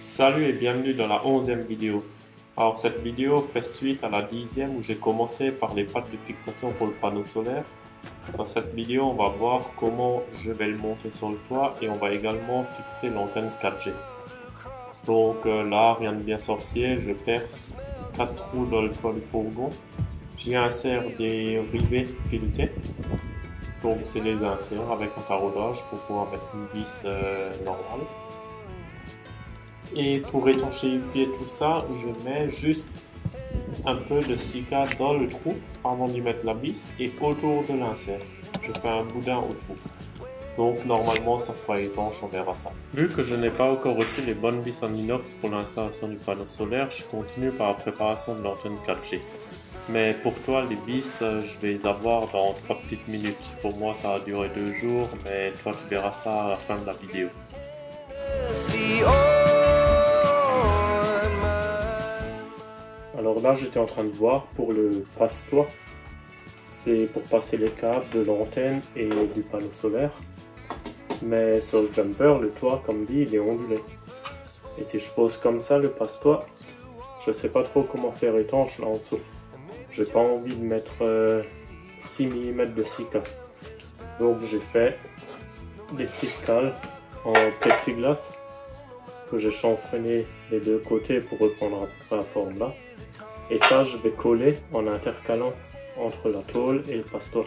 Salut et bienvenue dans la 11e vidéo. Alors cette vidéo fait suite à la 10e où j'ai commencé par les pattes de fixation pour le panneau solaire. Dans cette vidéo on va voir comment je vais le monter sur le toit et on va également fixer l'antenne 4G. Donc là rien de bien sorcier, je perce 4 trous dans le toit du fourgon. J'y insère des rivets filetés. Donc c'est les inserts avec un taraudage pour pouvoir mettre une vis normale. Et pour étanchéifier tout ça, je mets juste un peu de silica dans le trou avant d'y mettre la vis et autour de l'insert. Je fais un boudin au trou. Donc normalement ça fera étanche, on verra ça. Vu que je n'ai pas encore reçu les bonnes vis en inox pour l'installation du panneau solaire, je continue par la préparation de l'antenne 4G. Mais pour toi, les vis, je vais les avoir dans 3 petites minutes. Pour moi, ça va durer 2 jours, mais toi, tu verras ça à la fin de la vidéo. Alors là, j'étais en train de voir pour le passe-toit. C'est pour passer les câbles de l'antenne et du panneau solaire. Mais sur le jumper, le toit, comme dit, il est ondulé. Et si je pose comme ça le passe-toit, je sais pas trop comment faire étanche là en dessous. J'ai pas envie de mettre 6 mm de silica. Donc j'ai fait des petites cales en plexiglas que j'ai chanfreiné les deux côtés pour reprendre la forme là. Et ça je vais coller en intercalant entre la tôle et le passe-toit.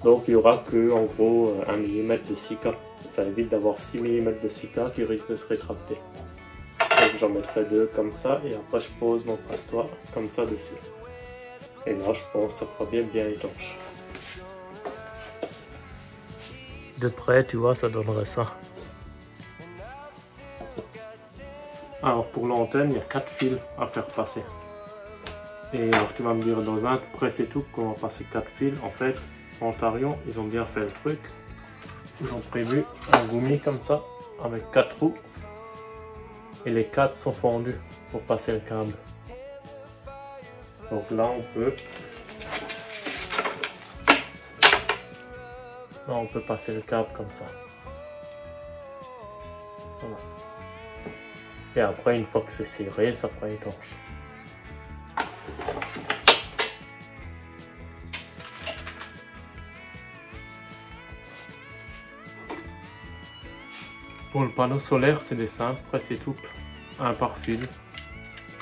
Donc il n'y aura que en gros 1 mm de silica. Ça évite d'avoir 6 mm de silica qui risque de se rétracter. Donc j'en mettrai deux comme ça et après je pose mon passe-toit comme ça dessus. Et là, je pense que ça fera bien étanche. De près, tu vois, ça donnerait ça. Alors, pour l'antenne, il y a 4 fils à faire passer. Et alors, tu vas me dire, dans un presse et tout, qu'on va passer 4 fils. En fait, en Ontario, ils ont bien fait le truc. Ils ont prévu un gommi comme ça, avec 4 trous. Et les 4 sont fendus pour passer le câble. Donc là on peut passer le câble comme ça. Voilà. Et après, une fois que c'est serré, ça fera étanche. Pour le panneau solaire, c'est des simples presse et toupe, un par fil.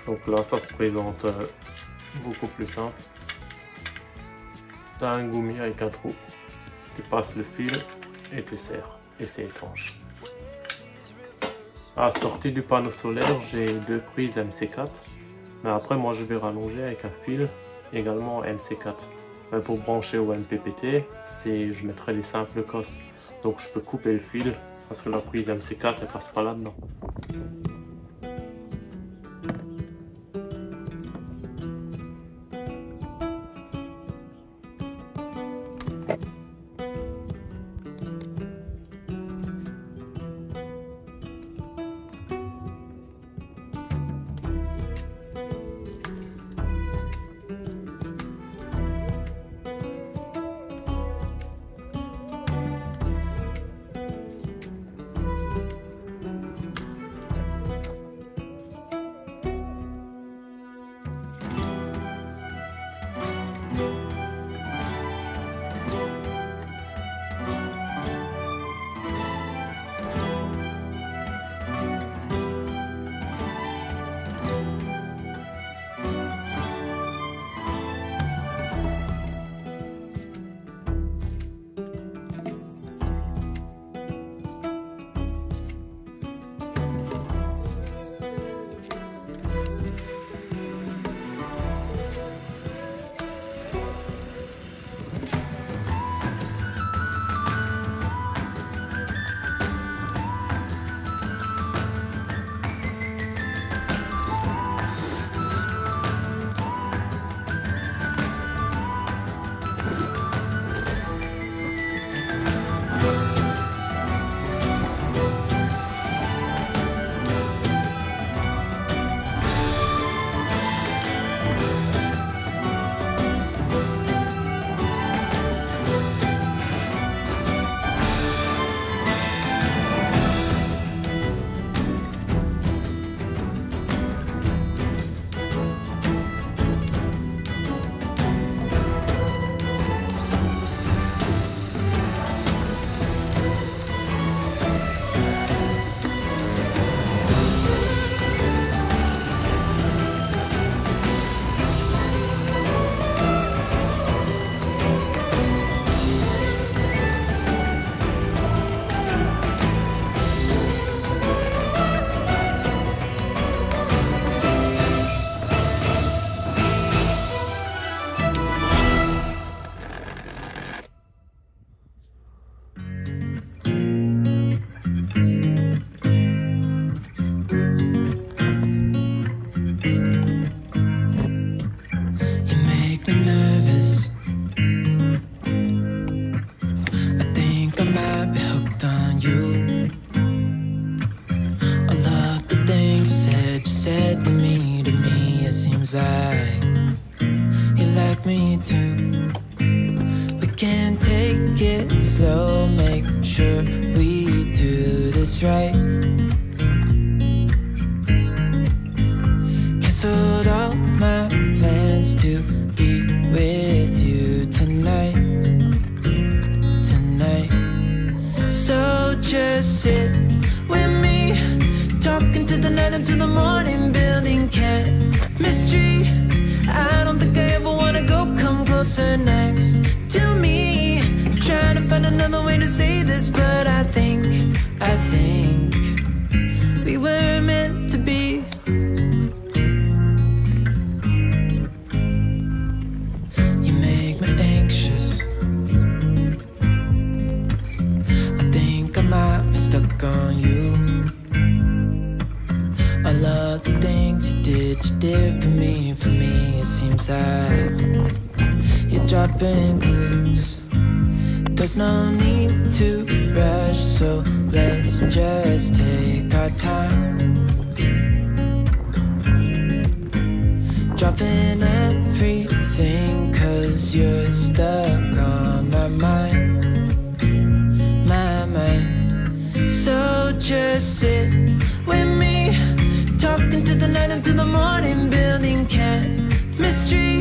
Donc là, ça se présente beaucoup plus simple. Tu as un gommi avec un trou, tu passes le fil et tu serres et c'est étanche. À la sortie du panneau solaire, j'ai 2 prises MC4, mais après moi je vais rallonger avec un fil également MC4. Mais pour brancher au MPPT, je mettrai les simples cosses, donc je peux couper le fil parce que la prise MC4 elle passe pas là-dedans. seems like you like me too. We can take it slow, make sure we do this right. Canceled all my plans to be with you tonight. So just sit with me, talking to the night until the morning, building chemistry. I don't think I ever wanna go, come closer next to me. Trying to find another way to say this, but I think we were meant to be. You make me anxious. I think I might be stuck on you. All of the things you did for me. It seems like you're dropping clues. There's no need to rush, so let's just take our time. Dropping everything, 'cause you're stuck on my mind. So just sit with me, talking to the night until the morning, building chemistry.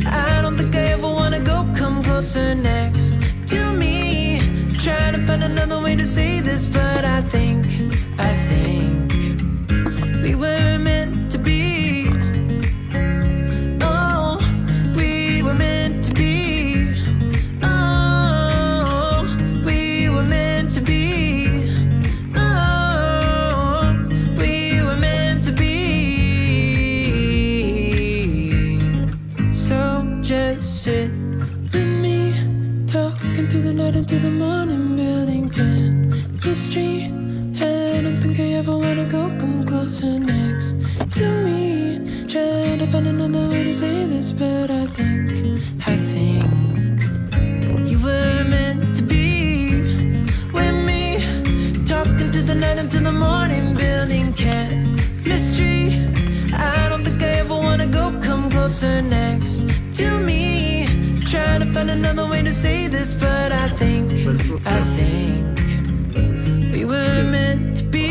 I don't think I ever wanna go, come closer next to me. Trying to find another way to say this, but I think we were meant to be. Oh, we were meant to be. Oh, we were meant to be. Sit with me, talking through the night until the morning, building chemistry. I don't think I ever wanna go, come closer next to me. Trying to find another way to say this, but I think you were meant to be with me, talking to the night until the morning, building chemistry. I don't think I ever wanna go, come closer next to me. Trying to find another way to say this, but I think we were meant to be.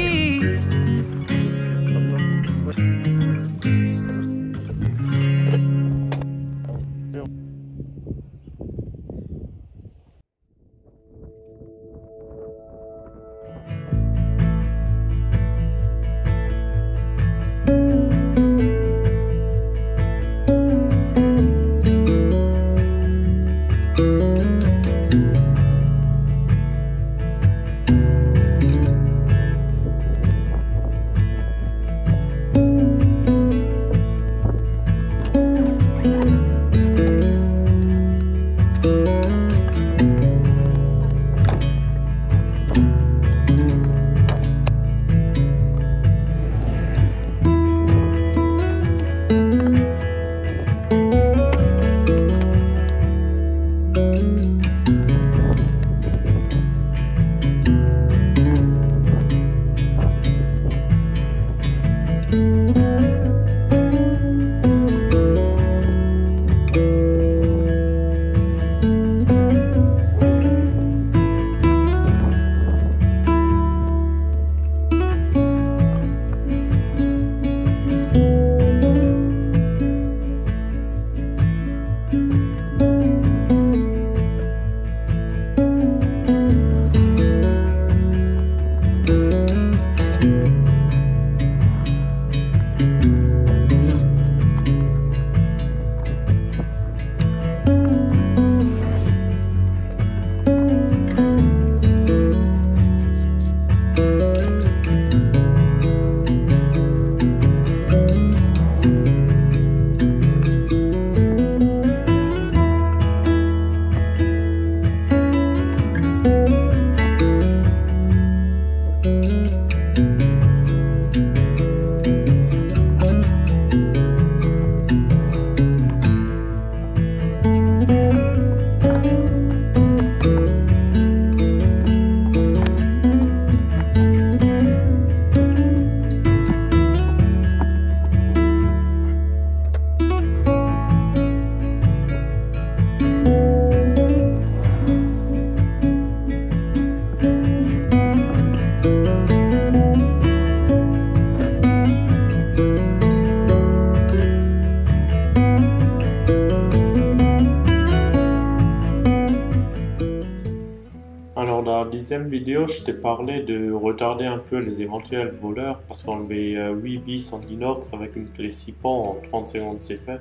6e vidéo, je t'ai parlé de retarder un peu les éventuels voleurs parce qu'enlever 8 bis en inox avec une clé 6 pans en 30 secondes c'est fait.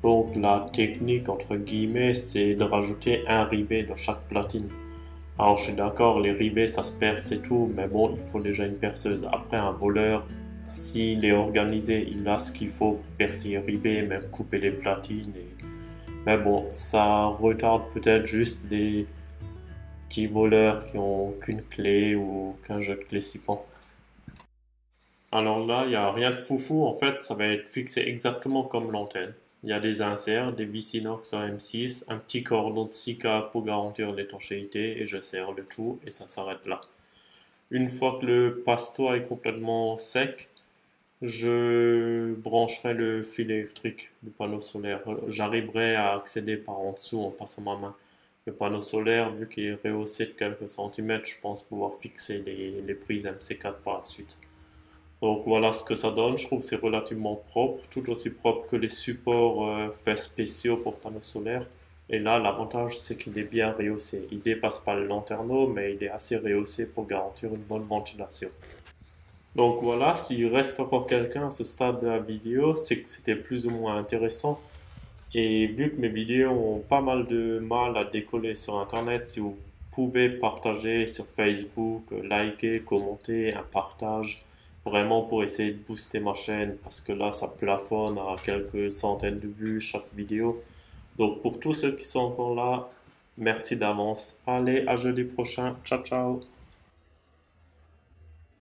Donc la technique entre guillemets c'est de rajouter un ribet dans chaque platine. Alors je suis d'accord, les ribets ça se perd c'est tout, mais bon il faut déjà une perceuse. Après un voleur, s'il est organisé, il a ce qu'il faut pour percer les ribets, même couper les platines. Mais bon, ça retarde peut-être juste des petits voleurs qui ont qu'une clé ou qu'un jeu de clé 6 pans. Alors là, il n'y a rien de foufou, en fait, ça va être fixé exactement comme l'antenne. Il y a des inserts, des vis inox en M6, un petit cordon de 6K pour garantir l'étanchéité et je serre le tout et ça s'arrête là. Une fois que le passe-toit est complètement sec, je brancherai le fil électrique du panneau solaire. J'arriverai à accéder par en dessous en passant ma main. Le panneau solaire, vu qu'il est rehaussé de quelques centimètres, je pense pouvoir fixer les prises MC4 par la suite. Donc voilà ce que ça donne. Je trouve que c'est relativement propre, tout aussi propre que les supports faits spéciaux pour panneaux solaires. Et là, l'avantage, c'est qu'il est bien rehaussé. Il dépasse pas le lanterneau, mais il est assez rehaussé pour garantir une bonne ventilation. Donc voilà, s'il reste encore quelqu'un à ce stade de la vidéo, c'est que c'était plus ou moins intéressant. Et vu que mes vidéos ont pas mal de mal à décoller sur Internet, si vous pouvez partager sur Facebook, liker, commenter, un partage, vraiment pour essayer de booster ma chaîne, parce que là ça plafonne à quelques centaines de vues chaque vidéo. Donc pour tous ceux qui sont encore là, merci d'avance. Allez, à jeudi prochain. Ciao ciao.